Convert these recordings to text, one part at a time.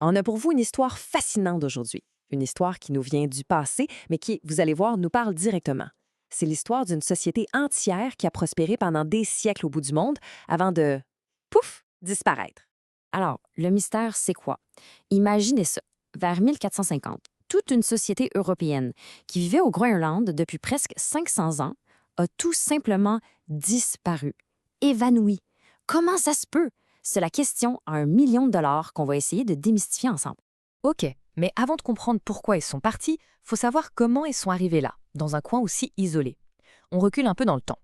On a pour vous une histoire fascinante aujourd'hui. Une histoire qui nous vient du passé, mais qui, vous allez voir, nous parle directement. C'est l'histoire d'une société entière qui a prospéré pendant des siècles au bout du monde avant de, pouf, disparaître. Alors, le mystère, c'est quoi? Imaginez ça. Vers 1450, toute une société européenne qui vivait au Groenland depuis presque 500 ans a tout simplement disparu, évanouie. Comment ça se peut? C'est la question à 1 million de dollars qu'on va essayer de démystifier ensemble. Ok, mais avant de comprendre pourquoi ils sont partis, faut savoir comment ils sont arrivés là, dans un coin aussi isolé. On recule un peu dans le temps.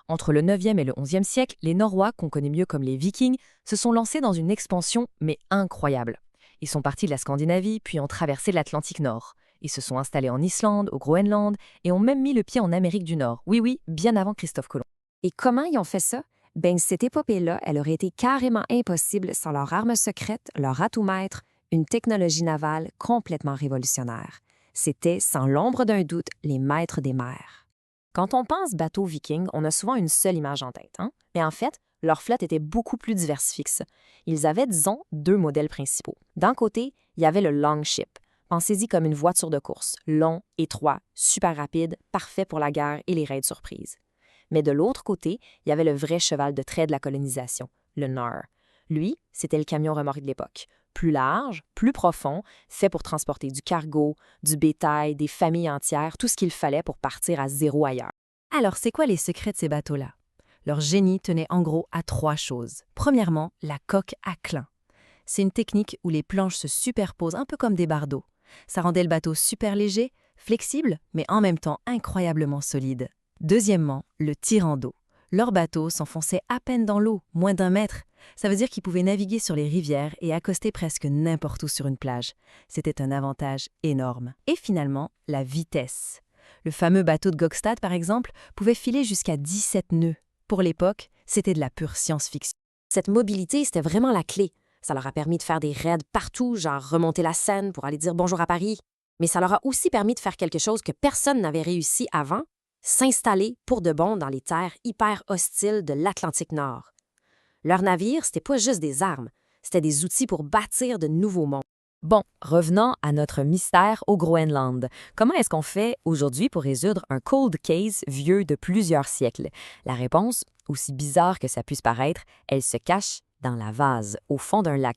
Entre le 9e et le 11e siècle, les Norrois, qu'on connaît mieux comme les Vikings, se sont lancés dans une expansion, mais incroyable. Ils sont partis de la Scandinavie, puis ont traversé l'Atlantique Nord. Ils se sont installés en Islande, au Groenland, et ont même mis le pied en Amérique du Nord. Oui, oui, bien avant Christophe Colomb. Et comment ils ont fait ça? Ben, cette épopée-là, elle aurait été carrément impossible sans leur arme secrète, leur atout maître, une technologie navale complètement révolutionnaire. C'était, sans l'ombre d'un doute, les maîtres des mers. Quand on pense bateau viking, on a souvent une seule image en tête, hein? Mais en fait, leur flotte était beaucoup plus diversifiée que ça. Ils avaient, disons, deux modèles principaux. D'un côté, il y avait le longship. Pensez-y comme une voiture de course, long, étroit, super rapide, parfait pour la guerre et les raids surprises. Mais de l'autre côté, il y avait le vrai cheval de trait de la colonisation, le Nar. Lui, c'était le camion remorque de l'époque. Plus large, plus profond, fait pour transporter du cargo, du bétail, des familles entières, tout ce qu'il fallait pour partir à zéro ailleurs. Alors, c'est quoi les secrets de ces bateaux-là? Leur génie tenait en gros à trois choses. Premièrement, la coque à clin. C'est une technique où les planches se superposent un peu comme des bardeaux. Ça rendait le bateau super léger, flexible, mais en même temps incroyablement solide. Deuxièmement, le tirant d'eau. Leur bateau s'enfonçait à peine dans l'eau, moins d'1 mètre. Ça veut dire qu'ils pouvaient naviguer sur les rivières et accoster presque n'importe où sur une plage. C'était un avantage énorme. Et finalement, la vitesse. Le fameux bateau de Gokstad, par exemple, pouvait filer jusqu'à 17 nœuds. Pour l'époque, c'était de la pure science-fiction. Cette mobilité, c'était vraiment la clé. Ça leur a permis de faire des raids partout, genre remonter la Seine pour aller dire bonjour à Paris. Mais ça leur a aussi permis de faire quelque chose que personne n'avait réussi avant, s'installer pour de bon dans les terres hyper hostiles de l'Atlantique Nord. Leurs navires, c'était pas juste des armes, c'était des outils pour bâtir de nouveaux mondes. Bon, revenons à notre mystère au Groenland. Comment est-ce qu'on fait aujourd'hui pour résoudre un cold case vieux de plusieurs siècles? La réponse, aussi bizarre que ça puisse paraître, elle se cache dans la vase, au fond d'un lac.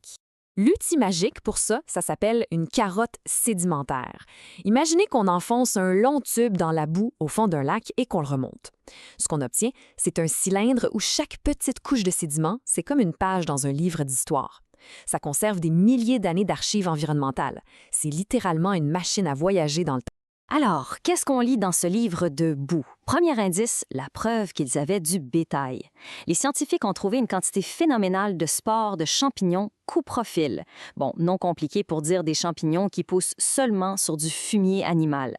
L'outil magique pour ça, ça s'appelle une carotte sédimentaire. Imaginez qu'on enfonce un long tube dans la boue au fond d'un lac et qu'on le remonte. Ce qu'on obtient, c'est un cylindre où chaque petite couche de sédiment, c'est comme une page dans un livre d'histoire. Ça conserve des milliers d'années d'archives environnementales. C'est littéralement une machine à voyager dans le temps. Alors, qu'est-ce qu'on lit dans ce livre de boue? Premier indice, la preuve qu'ils avaient du bétail. Les scientifiques ont trouvé une quantité phénoménale de spores de champignons couprophile. Bon, non compliqué pour dire des champignons qui poussent seulement sur du fumier animal.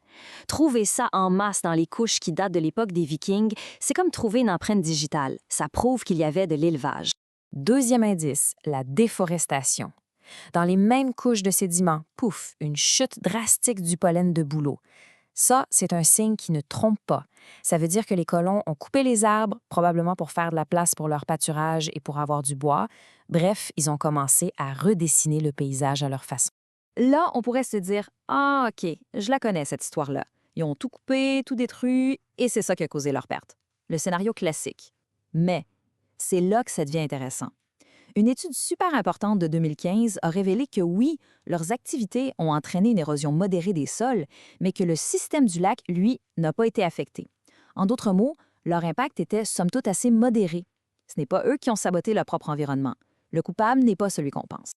Trouver ça en masse dans les couches qui datent de l'époque des Vikings, c'est comme trouver une empreinte digitale. Ça prouve qu'il y avait de l'élevage. Deuxième indice, la déforestation. Dans les mêmes couches de sédiments, pouf, une chute drastique du pollen de bouleau. Ça, c'est un signe qui ne trompe pas. Ça veut dire que les colons ont coupé les arbres, probablement pour faire de la place pour leur pâturage et pour avoir du bois. Bref, ils ont commencé à redessiner le paysage à leur façon. Là, on pourrait se dire « Ah, OK, je la connais, cette histoire-là. Ils ont tout coupé, tout détruit, et c'est ça qui a causé leur perte. » Le scénario classique. Mais c'est là que ça devient intéressant. Une étude super importante de 2015 a révélé que oui, leurs activités ont entraîné une érosion modérée des sols, mais que le système du lac, lui, n'a pas été affecté. En d'autres mots, leur impact était somme toute assez modéré. Ce n'est pas eux qui ont saboté leur propre environnement. Le coupable n'est pas celui qu'on pense.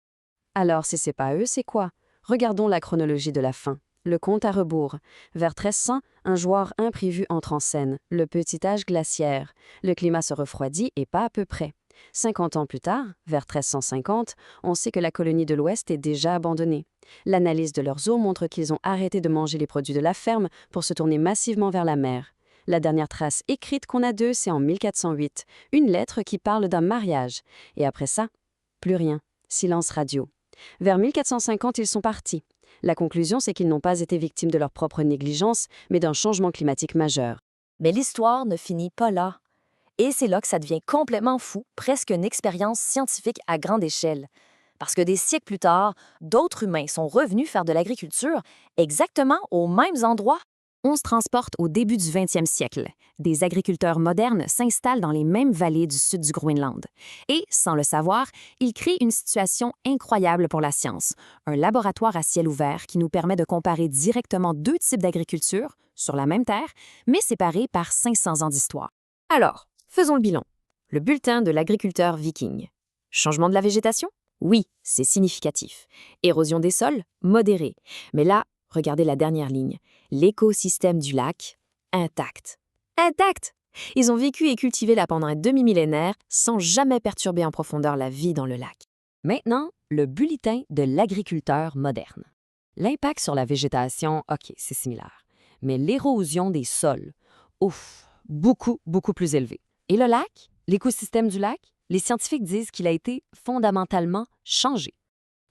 Alors, si c'est pas eux, c'est quoi? Regardons la chronologie de la fin. Le compte à rebours. Vers 1300, un joueur imprévu entre en scène, le petit âge glaciaire. Le climat se refroidit et pas à peu près. 50 ans plus tard, vers 1350, on sait que la colonie de l'Ouest est déjà abandonnée. L'analyse de leurs eaux montre qu'ils ont arrêté de manger les produits de la ferme pour se tourner massivement vers la mer. La dernière trace écrite qu'on a d'eux, c'est en 1408, une lettre qui parle d'un mariage. Et après ça, plus rien, silence radio. Vers 1450, ils sont partis. La conclusion, c'est qu'ils n'ont pas été victimes de leur propre négligence, mais d'un changement climatique majeur. Mais l'histoire ne finit pas là. Et c'est là que ça devient complètement fou, presque une expérience scientifique à grande échelle. Parce que des siècles plus tard, d'autres humains sont revenus faire de l'agriculture exactement aux mêmes endroits. On se transporte au début du 20e siècle. Des agriculteurs modernes s'installent dans les mêmes vallées du sud du Groenland. Et, sans le savoir, ils créent une situation incroyable pour la science. Un laboratoire à ciel ouvert qui nous permet de comparer directement deux types d'agriculture, sur la même terre, mais séparés par 500 ans d'histoire. Alors, faisons le bilan. Le bulletin de l'agriculteur viking. Changement de la végétation? Oui, c'est significatif. Érosion des sols? Modérée. Mais là, regardez la dernière ligne. L'écosystème du lac, intact. Intact! Ils ont vécu et cultivé là pendant un demi-millénaire sans jamais perturber en profondeur la vie dans le lac. Maintenant, le bulletin de l'agriculteur moderne. L'impact sur la végétation, OK, c'est similaire. Mais l'érosion des sols, ouf, beaucoup plus élevé. Et le lac, l'écosystème du lac, les scientifiques disent qu'il a été fondamentalement changé.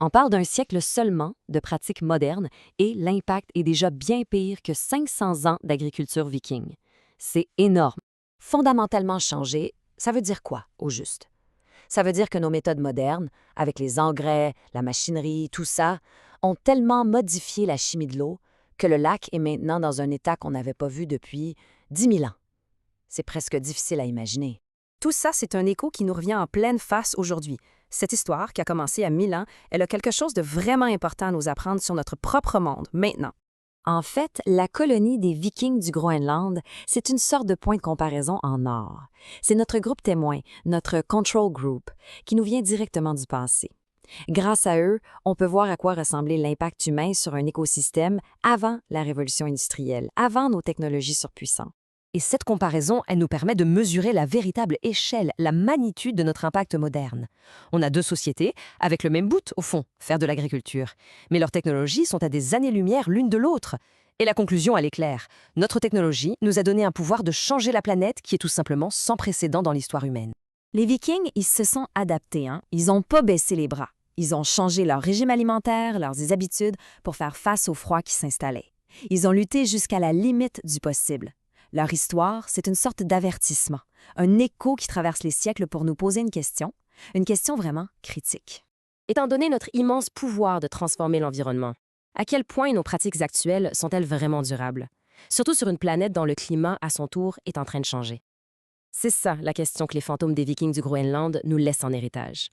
On parle d'un siècle seulement de pratiques modernes et l'impact est déjà bien pire que 500 ans d'agriculture viking. C'est énorme. Fondamentalement changé, ça veut dire quoi, au juste? Ça veut dire que nos méthodes modernes, avec les engrais, la machinerie, tout ça, ont tellement modifié la chimie de l'eau que le lac est maintenant dans un état qu'on n'avait pas vu depuis 10 000 ans. C'est presque difficile à imaginer. Tout ça, c'est un écho qui nous revient en pleine face aujourd'hui. Cette histoire, qui a commencé à 1000 ans, elle a quelque chose de vraiment important à nous apprendre sur notre propre monde, maintenant. En fait, la colonie des Vikings du Groenland, c'est une sorte de point de comparaison en or. C'est notre groupe témoin, notre control group, qui nous vient directement du passé. Grâce à eux, on peut voir à quoi ressemblait l'impact humain sur un écosystème avant la révolution industrielle, avant nos technologies surpuissantes. Et cette comparaison, elle nous permet de mesurer la véritable échelle, la magnitude de notre impact moderne. On a deux sociétés, avec le même but, au fond, faire de l'agriculture. Mais leurs technologies sont à des années-lumière l'une de l'autre. Et la conclusion, elle est claire. Notre technologie nous a donné un pouvoir de changer la planète qui est tout simplement sans précédent dans l'histoire humaine. Les Vikings, ils se sont adaptés, hein? Ils n'ont pas baissé les bras. Ils ont changé leur régime alimentaire, leurs habitudes pour faire face au froid qui s'installait. Ils ont lutté jusqu'à la limite du possible. Leur histoire, c'est une sorte d'avertissement, un écho qui traverse les siècles pour nous poser une question vraiment critique. Étant donné notre immense pouvoir de transformer l'environnement, à quel point nos pratiques actuelles sont-elles vraiment durables? Surtout sur une planète dont le climat, à son tour, est en train de changer. C'est ça la question que les fantômes des Vikings du Groenland nous laissent en héritage.